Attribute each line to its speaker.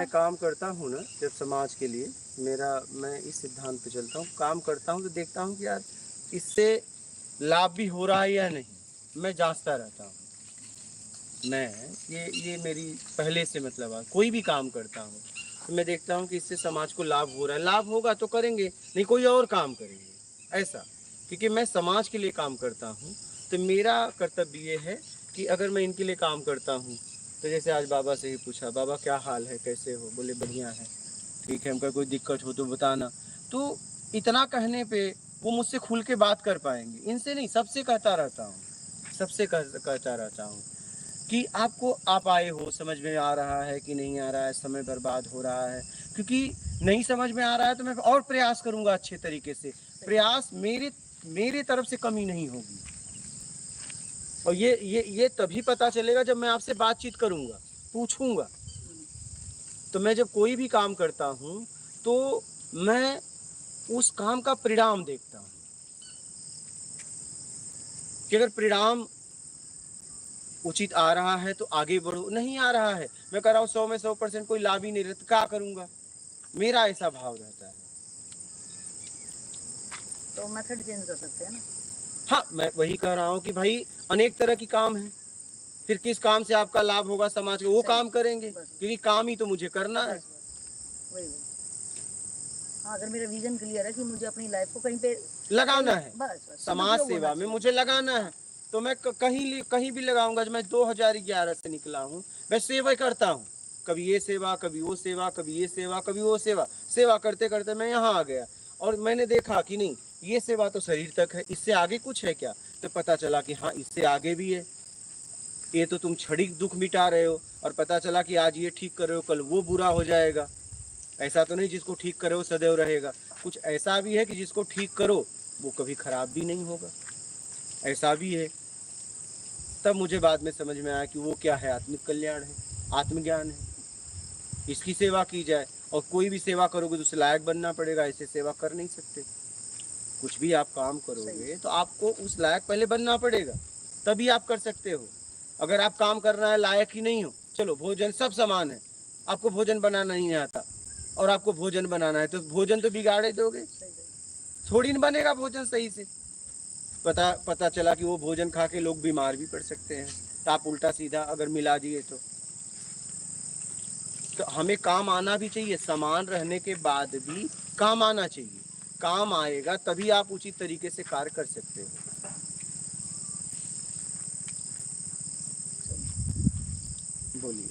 Speaker 1: मैं काम करता हूँ ना जब समाज के लिए, मैं इस सिद्धांत पे चलता हूँ, काम करता हूँ तो देखता हूँ कि यार इससे लाभ भी हो रहा है या नहीं, मैं जांचता रहता हूँ। मैं ये मेरी पहले से मतलब है, कोई भी काम करता हूँ तो मैं देखता हूँ कि इससे समाज को लाभ हो रहा है, लाभ होगा तो करेंगे, नहीं कोई और काम करेंगे ऐसा। क्योंकि मैं समाज के लिए काम करता हूँ तो मेरा कर्तव्य ये है कि अगर मैं इनके लिए काम करता हूँ तो जैसे आज बाबा से ही पूछा, बाबा क्या हाल है, कैसे हो, बोले बढ़िया है, ठीक है, हमका कोई दिक्कत हो तो बताना। तो इतना कहने पे वो मुझसे खुल के बात कर पाएंगे, इनसे नहीं, सबसे कहता रहता हूँ, सबसे कहता रहता हूँ कि आप आए हो, समझ में आ रहा है कि नहीं आ रहा है, समय बर्बाद हो रहा है, क्योंकि नहीं समझ में आ रहा है तो मैं और प्रयास करूंगा अच्छे तरीके से, प्रयास मेरे तरफ से कमी नहीं होगी। और ये तभी पता चलेगा जब मैं आपसे बातचीत करूंगा, पूछूंगा। तो मैं जब कोई भी काम करता हूं तो मैं उस काम का परिणाम देखता हूं कि अगर परिणाम उचित आ रहा है तो आगे बढ़ो, नहीं आ रहा है, मैं कर रहा हूँ 100 में 100% कोई लाभ ही नहीं रहता, क्या करूंगा, मेरा ऐसा भाव रहता है।
Speaker 2: तो मेथड चेंज कर सकते हैं ना।
Speaker 1: हाँ, मैं वही कह रहा हूँ कि भाई अनेक तरह की काम है, फिर किस काम से आपका लाभ होगा समाज को, वो काम करेंगे, क्योंकि काम ही तो मुझे करना है।
Speaker 2: वही हाँ, अगर मेरा विजन क्लियर है कि मुझे अपनी लाइफ को कहीं पे
Speaker 1: लगाना है,
Speaker 2: बस
Speaker 1: समाज सेवा में मुझे लगाना है, तो मैं कहीं भी लगाऊंगा। जब मैं 2011 से निकला हूँ, मैं सेवा करता हूँ, कभी ये सेवा, कभी वो सेवा, कभी ये सेवा, कभी वो सेवा, सेवा करते करते मैं यहाँ आ गया। और मैंने देखा कि नहीं, ये सेवा तो शरीर तक है, इससे आगे कुछ है क्या, तो पता चला कि हाँ इससे आगे भी है। ये तो तुम क्षणिक दुख मिटा रहे हो, और पता चला कि आज ये ठीक कर रहे हो, कल वो बुरा हो जाएगा। ऐसा तो नहीं जिसको ठीक करे वो सदैव रहेगा, कुछ ऐसा भी है कि जिसको ठीक करो वो कभी खराब भी नहीं होगा, ऐसा भी है। तब मुझे बाद में समझ में आया कि वो क्या है, आत्मिक कल्याण है, आत्मज्ञान है, इसकी सेवा की जाए। और कोई भी सेवा करोगे तो उसे लायक बनना पड़ेगा, ऐसे सेवा कर नहीं सकते। कुछ भी आप काम करोगे तो आपको उस लायक पहले बनना पड़ेगा, तभी आप कर सकते हो। अगर आप काम करना है लायक ही नहीं हो, चलो भोजन सब समान है, आपको भोजन बनाना नहीं आता और आपको भोजन बनाना है, तो भोजन तो बिगाड़े दोगे, थोड़ी न बनेगा भोजन सही से। पता चला कि वो भोजन खा के लोग बीमार भी पड़ सकते हैं, तो आप उल्टा सीधा अगर मिला दिए तो हमें काम आना भी चाहिए, समान रहने के बाद भी काम आना चाहिए। काम आएगा तभी आप उचित तरीके से कार्य कर सकते हो। बोलिए।